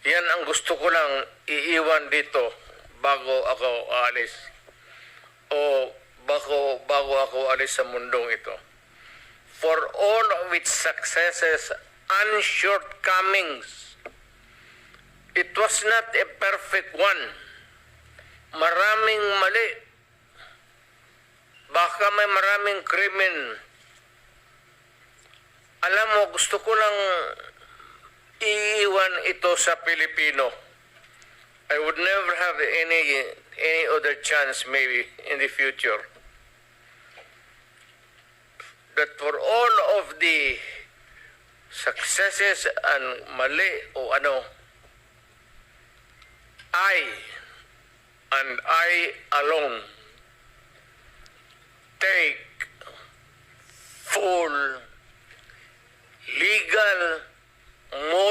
Yan ang gusto ko lang iiwan dito bago ako aalis. O bago ako alis sa mundong ito. For all of its successes and shortcomings, it was not a perfect one. Maraming mali. Baka may maraming krimen. Alam mo, gusto ko lang iiwan ito sa Pilipino. I would never have any other chance maybe in the future. That for all of the successes and mali o ano, I and I alone take full legal, moral,